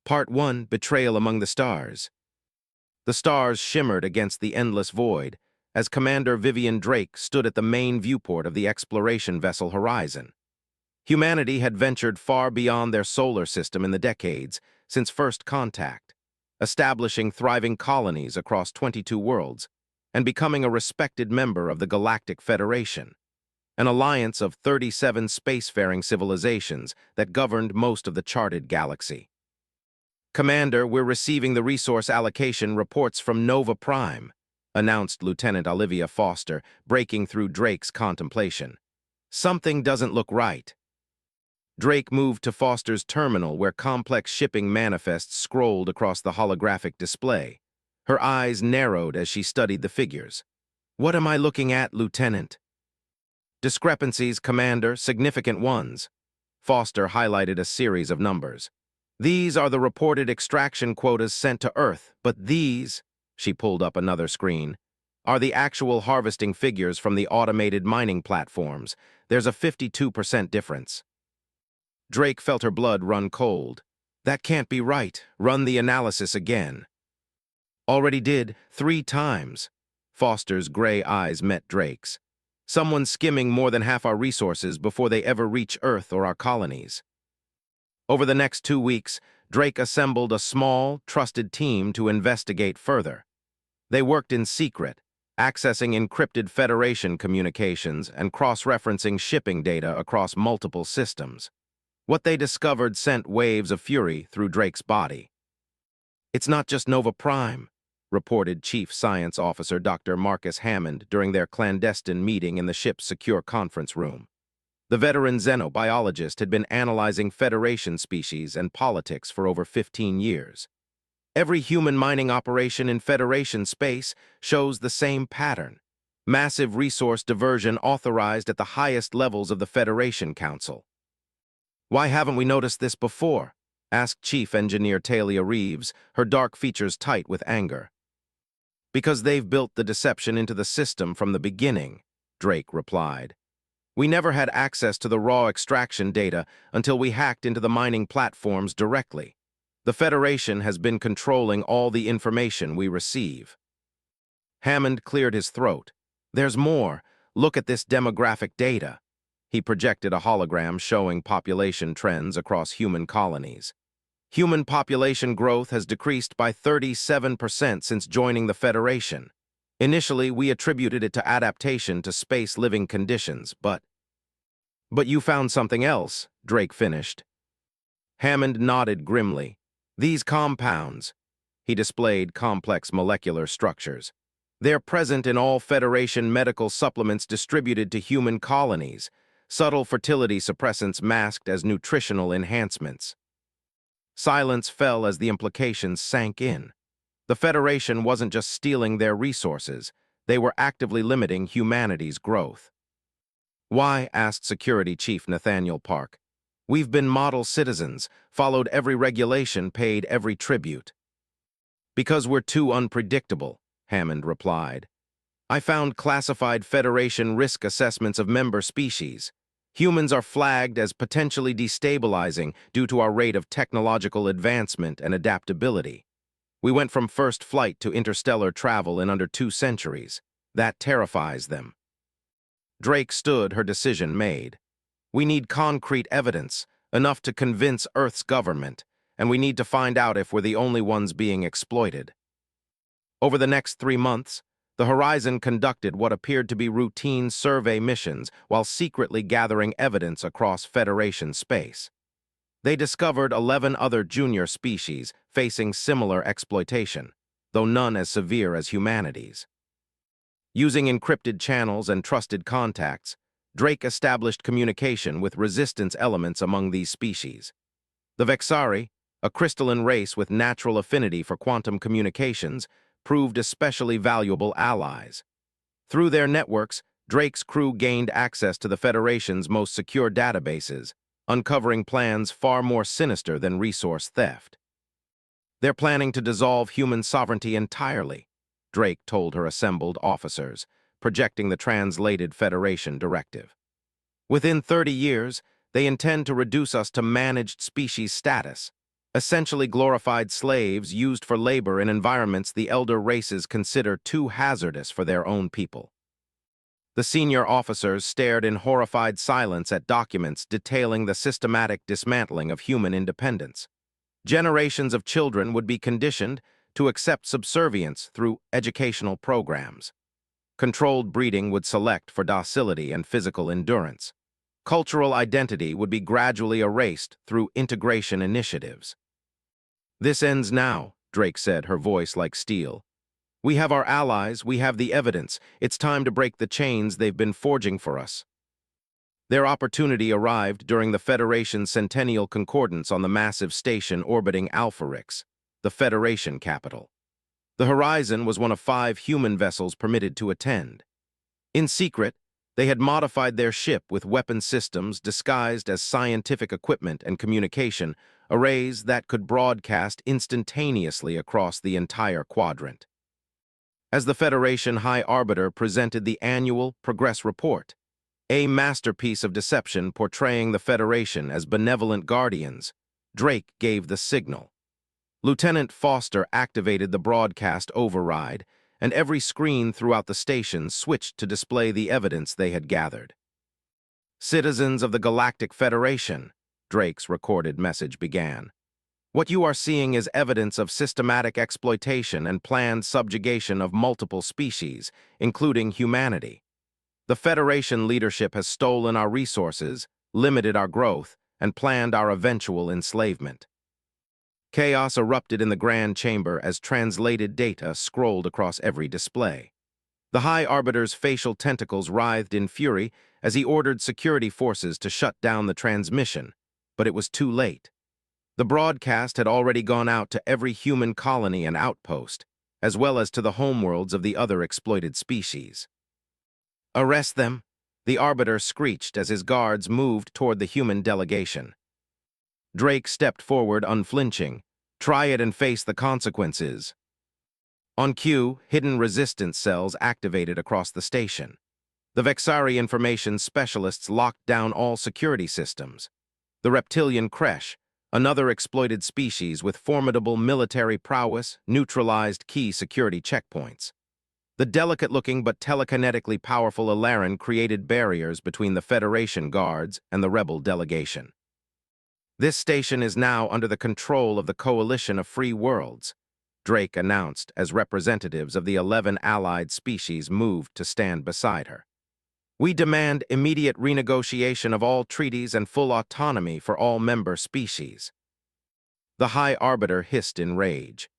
Part 1, Betrayal Among the Stars. The stars shimmered against the endless void as Commander Vivian Drake stood at the main viewport of the exploration vessel Horizon. Humanity had ventured far beyond their solar system in the decades since first contact, establishing thriving colonies across 22 worlds and becoming a respected member of the Galactic Federation, an alliance of 37 spacefaring civilizations that governed most of the charted galaxy. "Commander, we're receiving the resource allocation reports from Nova Prime," announced Lieutenant Olivia Foster, breaking through Drake's contemplation. "Something doesn't look right." Drake moved to Foster's terminal where complex shipping manifests scrolled across the holographic display. Her eyes narrowed as she studied the figures. "What am I looking at, Lieutenant?" "Discrepancies, Commander, significant ones." Foster highlighted a series of numbers. "These are the reported extraction quotas sent to Earth, but these," she pulled up another screen, "are the actual harvesting figures from the automated mining platforms. There's a 52% difference." Drake felt her blood run cold. "That can't be right. Run the analysis again." "Already did, 3 times." Foster's gray eyes met Drake's. "Someone's skimming more than half our resources before they ever reach Earth or our colonies." Over the next 2 weeks, Drake assembled a small, trusted team to investigate further. They worked in secret, accessing encrypted Federation communications and cross-referencing shipping data across multiple systems. What they discovered sent waves of fury through Drake's body. "It's not just Nova Prime," reported Chief Science Officer Dr. Marcus Hammond during their clandestine meeting in the ship's secure conference room. The veteran xenobiologist had been analyzing Federation species and politics for over 15 years. "Every human mining operation in Federation space shows the same pattern. Massive resource diversion authorized at the highest levels of the Federation Council." "Why haven't we noticed this before?" asked Chief Engineer Talia Reeves, her dark features tight with anger. "Because they've built the deception into the system from the beginning," Drake replied. "We never had access to the raw extraction data until we hacked into the mining platforms directly. The Federation has been controlling all the information we receive." Hammond cleared his throat. "There's more. Look at this demographic data." He projected a hologram showing population trends across human colonies. "Human population growth has decreased by 37% since joining the Federation. Initially, we attributed it to adaptation to space living conditions, but you found something else," Drake finished. Hammond nodded grimly. "These compounds." He displayed complex molecular structures. "They're present in all Federation medical supplements distributed to human colonies, subtle fertility suppressants masked as nutritional enhancements." Silence fell as the implications sank in. The Federation wasn't just stealing their resources, they were actively limiting humanity's growth. "Why?" asked Security Chief Nathaniel Park. "We've been model citizens, followed every regulation, paid every tribute." "Because we're too unpredictable," Hammond replied. "I found classified Federation risk assessments of member species. Humans are flagged as potentially destabilizing due to our rate of technological advancement and adaptability. We went from first flight to interstellar travel in under 2 centuries. That terrifies them." Drake stood, her decision made. "We need concrete evidence, enough to convince Earth's government, and we need to find out if we're the only ones being exploited." Over the next 3 months, the Horizon conducted what appeared to be routine survey missions while secretly gathering evidence across Federation space. They discovered 11 other junior species facing similar exploitation, though none as severe as humanity's. Using encrypted channels and trusted contacts, Drake established communication with resistance elements among these species. The Vexari, a crystalline race with natural affinity for quantum communications, proved especially valuable allies. Through their networks, Drake's crew gained access to the Federation's most secure databases, uncovering plans far more sinister than resource theft. "They're planning to dissolve human sovereignty entirely," Drake told her assembled officers, projecting the translated Federation directive. "Within 30 years, they intend to reduce us to managed species status, essentially glorified slaves used for labor in environments the elder races consider too hazardous for their own people. The senior officers stared in horrified silence at documents detailing the systematic dismantling of human independence. Generations of children would be conditioned to accept subservience through educational programs. Controlled breeding would select for docility and physical endurance. Cultural identity would be gradually erased through integration initiatives. "This ends now," Drake said, her voice like steel. "We have our allies, we have the evidence. It's time to break the chains they've been forging for us." Their opportunity arrived during the Federation's centennial concordance on the massive station orbiting Alpharix, the Federation capital. The Horizon was one of 5 human vessels permitted to attend. In secret, they had modified their ship with weapon systems disguised as scientific equipment and communication, arrays that could broadcast instantaneously across the entire quadrant. As the Federation High Arbiter presented the annual Progress Report, a masterpiece of deception portraying the Federation as benevolent guardians, Drake gave the signal. Lieutenant Foster activated the broadcast override, and every screen throughout the station switched to display the evidence they had gathered. "Citizens of the Galactic Federation," Drake's recorded message began. "What you are seeing is evidence of systematic exploitation and planned subjugation of multiple species, including humanity. The Federation leadership has stolen our resources, limited our growth, and planned our eventual enslavement." Chaos erupted in the Grand Chamber as translated data scrolled across every display. The High Arbiter's facial tentacles writhed in fury as he ordered security forces to shut down the transmission, but it was too late. The broadcast had already gone out to every human colony and outpost, as well as to the homeworlds of the other exploited species. "Arrest them," the Arbiter screeched as his guards moved toward the human delegation. Drake stepped forward unflinching. "Try it and face the consequences." On cue, hidden resistance cells activated across the station. The Vexari information specialists locked down all security systems. The reptilian Kresh, another exploited species with formidable military prowess, neutralized key security checkpoints. The delicate-looking but telekinetically powerful Ilaran created barriers between the Federation guards and the rebel delegation. "This station is now under the control of the Coalition of Free Worlds," Drake announced as representatives of the 11 allied species moved to stand beside her. "We demand immediate renegotiation of all treaties and full autonomy for all member species." The High Arbiter hissed in rage.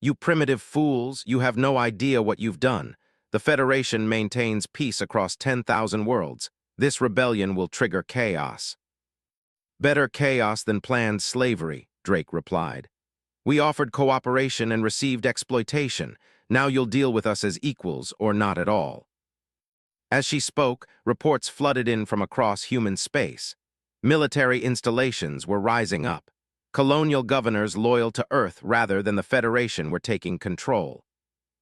"You primitive fools, you have no idea what you've done. The Federation maintains peace across 10,000 worlds. This rebellion will trigger chaos." "Better chaos than planned slavery," Drake replied. "We offered cooperation and received exploitation. Now you'll deal with us as equals or not at all." As she spoke, reports flooded in from across human space. Military installations were rising up. Colonial governors loyal to Earth rather than the Federation were taking control.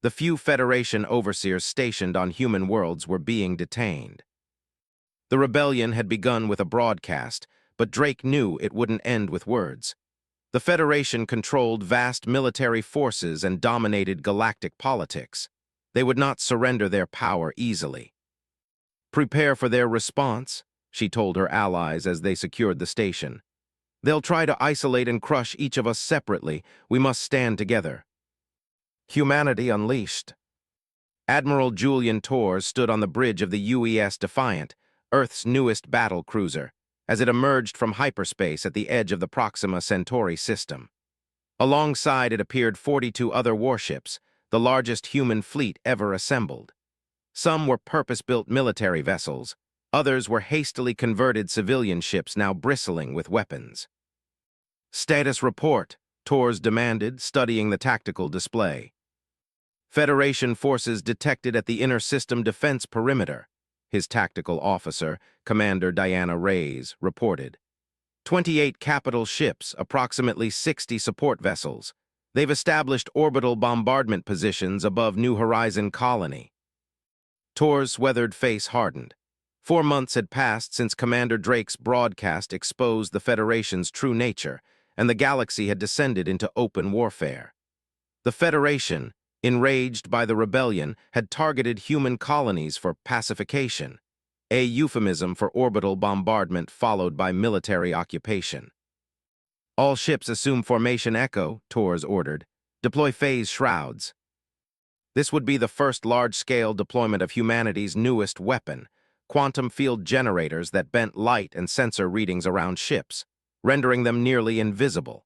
The few Federation overseers stationed on human worlds were being detained. The rebellion had begun with a broadcast, but Drake knew it wouldn't end with words. The Federation controlled vast military forces and dominated galactic politics. They would not surrender their power easily. "Prepare for their response," she told her allies as they secured the station. "They'll try to isolate and crush each of us separately. We must stand together." Humanity unleashed. Admiral Julian Torres stood on the bridge of the UES Defiant, Earth's newest battle cruiser, as it emerged from hyperspace at the edge of the Proxima Centauri system. Alongside it appeared 42 other warships, the largest human fleet ever assembled. Some were purpose-built military vessels, others were hastily converted civilian ships now bristling with weapons. "Status report," Torres demanded, studying the tactical display. "Federation forces detected at the inner system defense perimeter," his tactical officer, Commander Diana Reyes, reported. 28 capital ships, approximately 60 support vessels. They've established orbital bombardment positions above New Horizon Colony. Tor's weathered face hardened. 4 months had passed since Commander Drake's broadcast exposed the Federation's true nature, and the galaxy had descended into open warfare. The Federation, enraged by the rebellion, had targeted human colonies for pacification, a euphemism for orbital bombardment followed by military occupation. All ships assume formation Echo, Torres ordered. Deploy phase shrouds. This would be the first large-scale deployment of humanity's newest weapon, quantum field generators that bent light and sensor readings around ships, rendering them nearly invisible.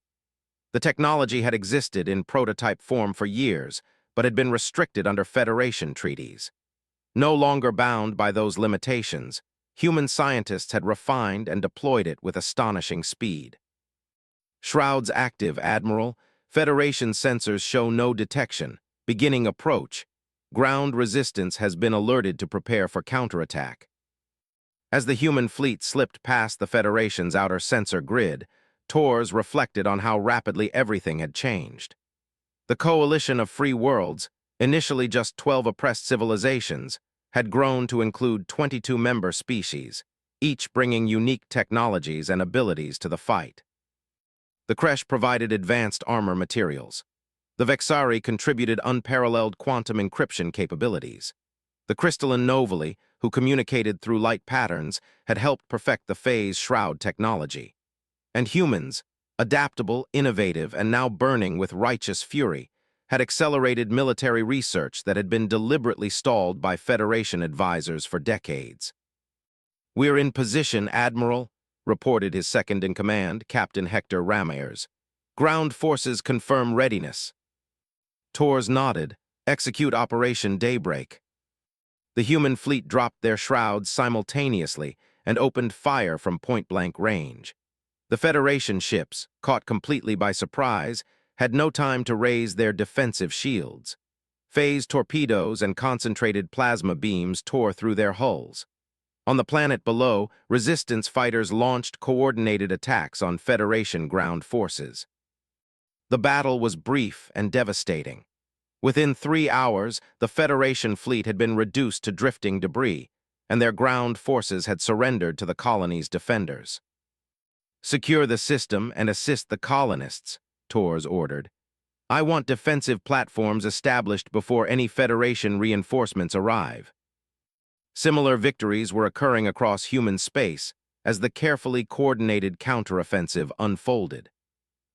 The technology had existed in prototype form for years, but had been restricted under Federation treaties. No longer bound by those limitations, human scientists had refined and deployed it with astonishing speed. Shrouds active, Admiral. Federation sensors show no detection. Beginning approach. Ground resistance has been alerted to prepare for counterattack. As the human fleet slipped past the Federation's outer sensor grid, Torres reflected on how rapidly everything had changed. The coalition of free worlds, initially just 12 oppressed civilizations, had grown to include 22 member species, each bringing unique technologies and abilities to the fight. The Kresh provided advanced armor materials. The Vexari contributed unparalleled quantum encryption capabilities. The crystalline Novali, who communicated through light patterns, had helped perfect the phase shroud technology. And humans, adaptable, innovative, and now burning with righteous fury, had accelerated military research that had been deliberately stalled by Federation advisors for decades. "We're in position, Admiral," reported his second-in-command, Captain Hector Ramires. "Ground forces confirm readiness." Torres nodded. "Execute Operation Daybreak." The human fleet dropped their shrouds simultaneously and opened fire from point-blank range. The Federation ships, caught completely by surprise, had no time to raise their defensive shields. Phase torpedoes and concentrated plasma beams tore through their hulls. On the planet below, resistance fighters launched coordinated attacks on Federation ground forces. The battle was brief and devastating. Within 3 hours, the Federation fleet had been reduced to drifting debris, and their ground forces had surrendered to the colony's defenders. "Secure the system and assist the colonists," Torres ordered. "I want defensive platforms established before any Federation reinforcements arrive." Similar victories were occurring across human space as the carefully coordinated counteroffensive unfolded.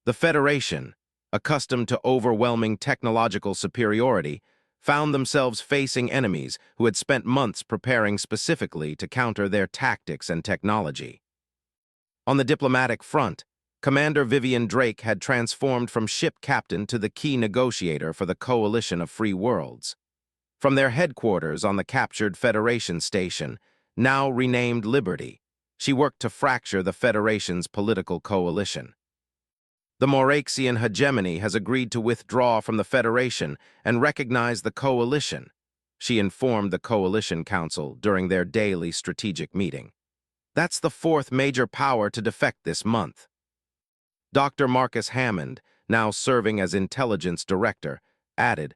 The Federation, accustomed to overwhelming technological superiority, found themselves facing enemies who had spent months preparing specifically to counter their tactics and technology. On the diplomatic front, Commander Vivian Drake had transformed from ship captain to the key negotiator for the Coalition of Free Worlds. From their headquarters on the captured Federation station, now renamed Liberty, she worked to fracture the Federation's political coalition. "The Moraxian hegemony has agreed to withdraw from the Federation and recognize the coalition," she informed the Coalition Council during their daily strategic meeting. "That's the 4th major power to defect this month." Dr. Marcus Hammond, now serving as intelligence director, added,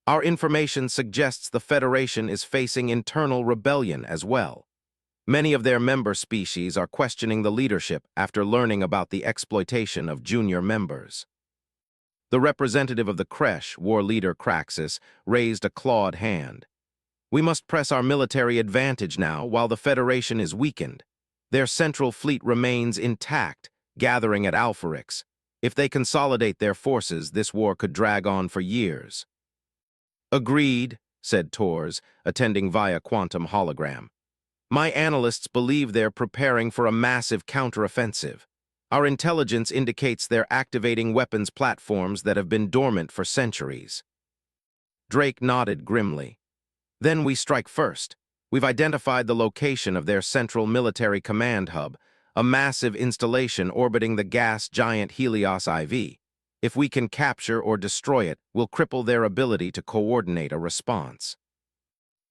"Our information suggests the Federation is facing internal rebellion as well. Many of their member species are questioning the leadership after learning about the exploitation of junior members." The representative of the Kresh, war leader Craxus, raised a clawed hand. "We must press our military advantage now while the Federation is weakened. Their central fleet remains intact, gathering at Alpharix. If they consolidate their forces, this war could drag on for years." "Agreed," said Torres, attending via quantum hologram. "My analysts believe they're preparing for a massive counteroffensive. Our intelligence indicates they're activating weapons platforms that have been dormant for centuries." Drake nodded grimly. "Then we strike first. We've identified the location of their central military command hub, a massive installation orbiting the gas giant Helios IV. If we can capture or destroy it, we'll cripple their ability to coordinate a response."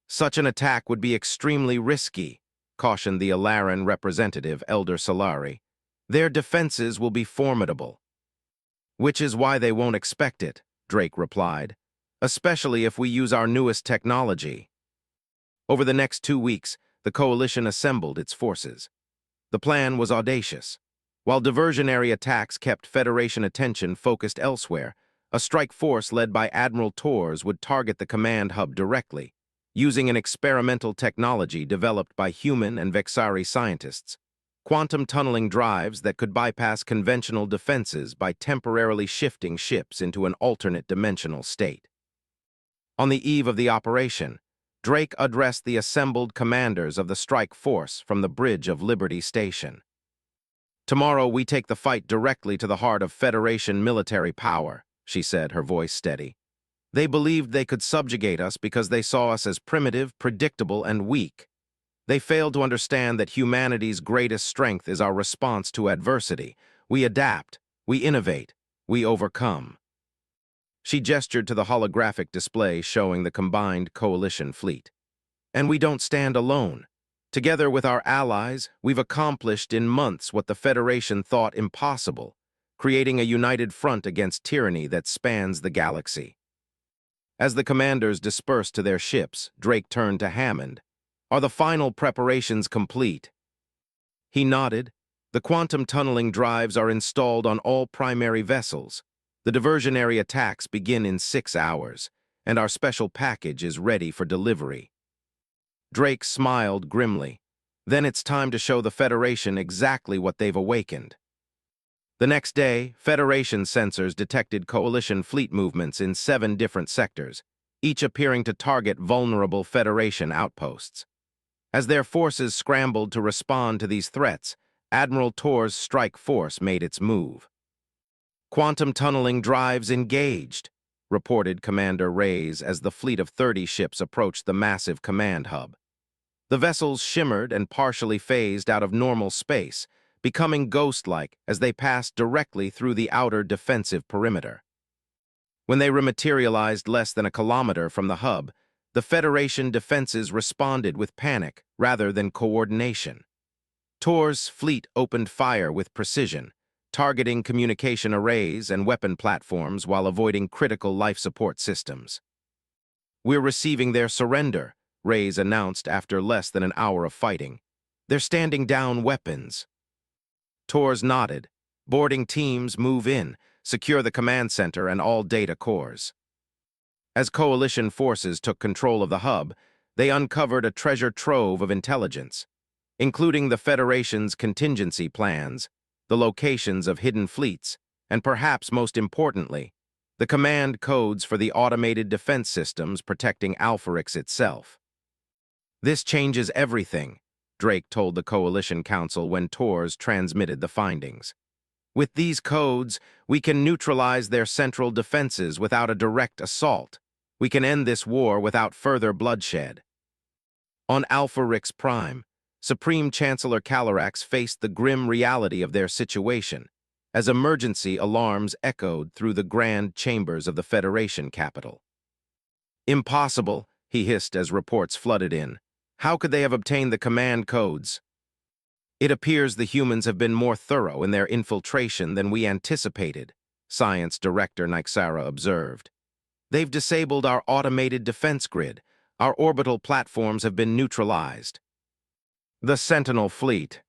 "Such an attack would be extremely risky," cautioned the Alaran representative, Elder Solari. "Their defenses will be formidable." "Which is why they won't expect it," Drake replied, "especially if we use our newest technology." Over the next 2 weeks, the Coalition assembled its forces. The plan was audacious. While diversionary attacks kept Federation attention focused elsewhere, a strike force led by Admiral Tors would target the command hub directly, using an experimental technology developed by human and Vexari scientists, quantum tunneling drives that could bypass conventional defenses by temporarily shifting ships into an alternate dimensional state. On the eve of the operation, Drake addressed the assembled commanders of the strike force from the bridge of Liberty Station. "Tomorrow we take the fight directly to the heart of Federation military power," she said, her voice steady. "They believed they could subjugate us because they saw us as primitive, predictable, and weak. They failed to understand that humanity's greatest strength is our response to adversity. We adapt, we innovate, we overcome." She gestured to the holographic display showing the combined coalition fleet. "And we don't stand alone. Together with our allies, we've accomplished in months what the Federation thought impossible, creating a united front against tyranny that spans the galaxy." As the commanders dispersed to their ships, Drake turned to Hammond. "Are the final preparations complete?" He nodded. "The quantum tunneling drives are installed on all primary vessels. The diversionary attacks begin in 6 hours, and our special package is ready for delivery." Drake smiled grimly. "Then it's time to show the Federation exactly what they've awakened." The next day, Federation sensors detected coalition fleet movements in 7 different sectors, each appearing to target vulnerable Federation outposts. As their forces scrambled to respond to these threats, Admiral Tor's strike force made its move. "Quantum tunneling drives engaged," reported Commander Reyes as the fleet of 30 ships approached the massive command hub. The vessels shimmered and partially phased out of normal space, becoming ghost-like as they passed directly through the outer defensive perimeter. When they rematerialized less than a kilometer from the hub, the Federation defenses responded with panic rather than coordination. Tor's fleet opened fire with precision, targeting communication arrays and weapon platforms while avoiding critical life support systems. "We're receiving their surrender," Reyes announced after less than an hour of fighting. "They're standing down weapons." Tors nodded. "Boarding teams move in, secure the command center and all data cores." As coalition forces took control of the hub, they uncovered a treasure trove of intelligence, including the Federation's contingency plans, the locations of hidden fleets, and perhaps most importantly, the command codes for the automated defense systems protecting Alpharix itself. "This changes everything," Drake told the Coalition Council when Tors transmitted the findings. "With these codes, we can neutralize their central defenses without a direct assault. We can end this war without further bloodshed." On Alpharix Prime, Supreme Chancellor Calarax faced the grim reality of their situation, as emergency alarms echoed through the grand chambers of the Federation capital. "Impossible," he hissed as reports flooded in. "How could they have obtained the command codes?" "It appears the humans have been more thorough in their infiltration than we anticipated," Science Director Nyxara observed. "They've disabled our automated defense grid. Our orbital platforms have been neutralized." "The Sentinel fleet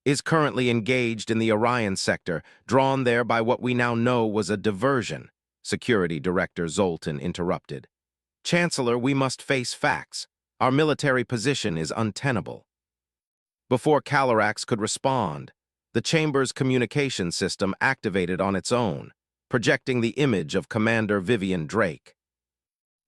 is currently engaged in the Orion sector, drawn there by what we now know was a diversion," Security Director Zoltan interrupted. "Chancellor, we must face facts. Our military position is untenable." Before Calarax could respond, the chamber's communication system activated on its own, projecting the image of Commander Vivian Drake.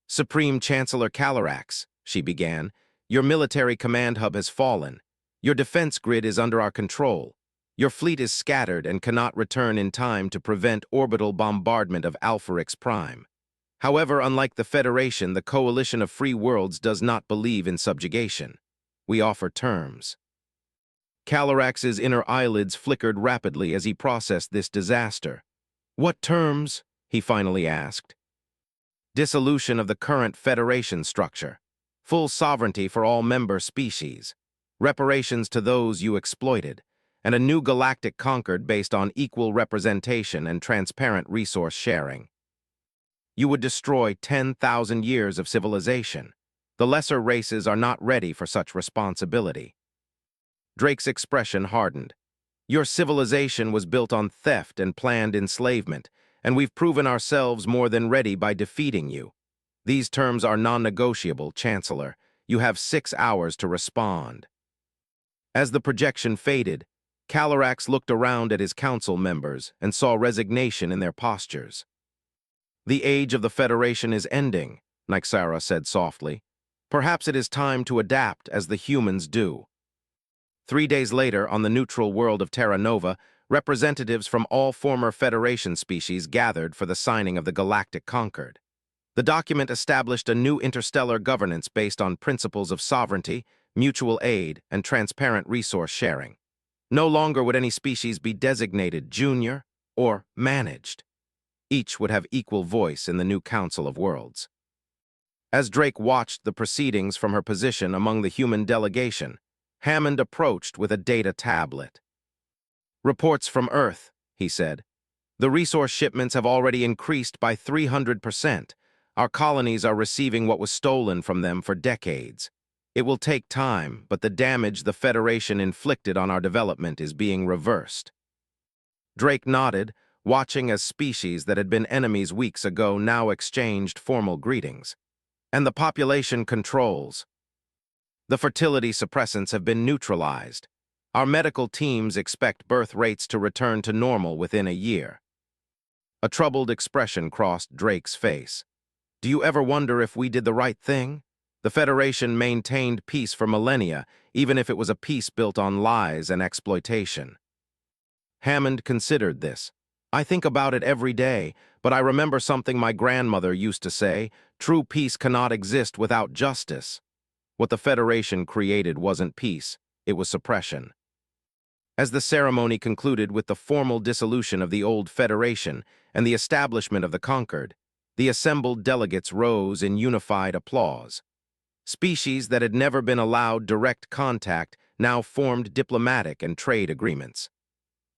"Supreme Chancellor Calarax," she began, "your military command hub has fallen. Your defense grid is under our control. Your fleet is scattered and cannot return in time to prevent orbital bombardment of Alpharix Prime. However, unlike the Federation, the Coalition of Free Worlds does not believe in subjugation. We offer terms." Calarax's inner eyelids flickered rapidly as he processed this disaster. "What terms?" he finally asked. "Dissolution of the current Federation structure. Full sovereignty for all member species. Reparations to those you exploited. And a new galactic conquered based on equal representation and transparent resource sharing. You would destroy 10,000 years of civilization. The lesser races are not ready for such responsibility." Drake's expression hardened. Your civilization was built on theft and planned enslavement, and we've proven ourselves more than ready by defeating you. These terms are non-negotiable, Chancellor. You have 6 hours to respond." As the projection faded, Calarax looked around at his council members and saw resignation in their postures. "The age of the Federation is ending," Nyxara said softly. "Perhaps it is time to adapt as the humans do." 3 days later, on the neutral world of Terra Nova, representatives from all former Federation species gathered for the signing of the Galactic Concord. The document established a new interstellar governance based on principles of sovereignty, mutual aid, and transparent resource sharing. No longer would any species be designated junior or managed. Each would have equal voice in the new Council of Worlds. As Drake watched the proceedings from her position among the human delegation, Hammond approached with a data tablet. "Reports from Earth," he said. "The resource shipments have already increased by 300%. Our colonies are receiving what was stolen from them for decades. It will take time, but the damage the Federation inflicted on our development is being reversed." Drake nodded, watching as species that had been enemies weeks ago now exchanged formal greetings. "And the population controls. The fertility suppressants have been neutralized. Our medical teams expect birth rates to return to normal within a year." A troubled expression crossed Drake's face. "Do you ever wonder if we did the right thing? The Federation maintained peace for millennia, even if it was a peace built on lies and exploitation." Hammond considered this. "I think about it every day, but I remember something my grandmother used to say: true peace cannot exist without justice." What the Federation created wasn't peace, it was suppression. As the ceremony concluded with the formal dissolution of the old Federation and the establishment of the Concord, the assembled delegates rose in unified applause. Species that had never been allowed direct contact now formed diplomatic and trade agreements.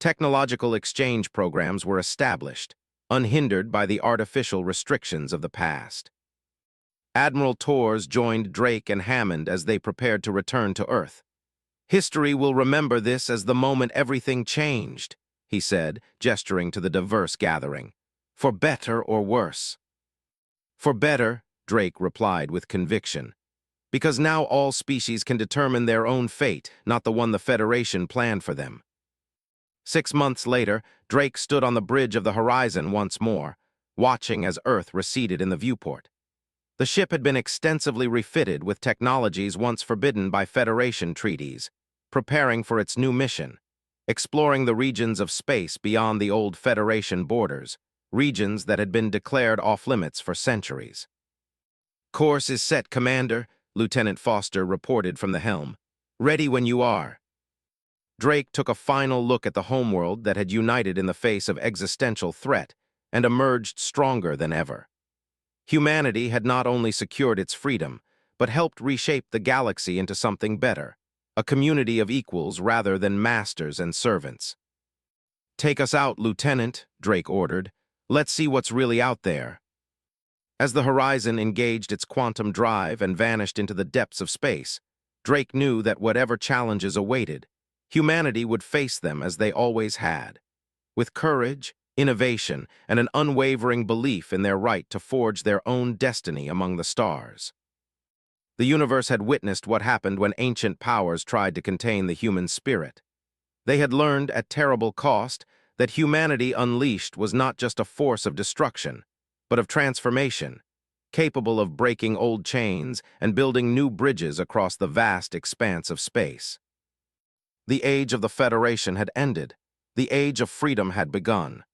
Technological exchange programs were established, unhindered by the artificial restrictions of the past. Admiral Torres joined Drake and Hammond as they prepared to return to Earth. "History will remember this as the moment everything changed," he said, gesturing to the diverse gathering. "For better or worse." "For better," Drake replied with conviction. "Because now all species can determine their own fate, not the one the Federation planned for them." 6 months later, Drake stood on the bridge of the horizon once more, watching as Earth receded in the viewport. The ship had been extensively refitted with technologies once forbidden by Federation treaties, preparing for its new mission, exploring the regions of space beyond the old Federation borders, regions that had been declared off-limits for centuries. "Course is set, Commander," Lieutenant Foster reported from the helm. "Ready when you are." Drake took a final look at the homeworld that had united in the face of existential threat and emerged stronger than ever. Humanity had not only secured its freedom, but helped reshape the galaxy into something better, a community of equals rather than masters and servants. "Take us out, Lieutenant," Drake ordered. "Let's see what's really out there." As the horizon engaged its quantum drive and vanished into the depths of space, Drake knew that whatever challenges awaited, humanity would face them as they always had, with courage, innovation, and an unwavering belief in their right to forge their own destiny among the stars. The universe had witnessed what happened when ancient powers tried to contain the human spirit. They had learned at terrible cost that humanity unleashed was not just a force of destruction, but of transformation, capable of breaking old chains and building new bridges across the vast expanse of space. The age of the Federation had ended. The age of freedom had begun.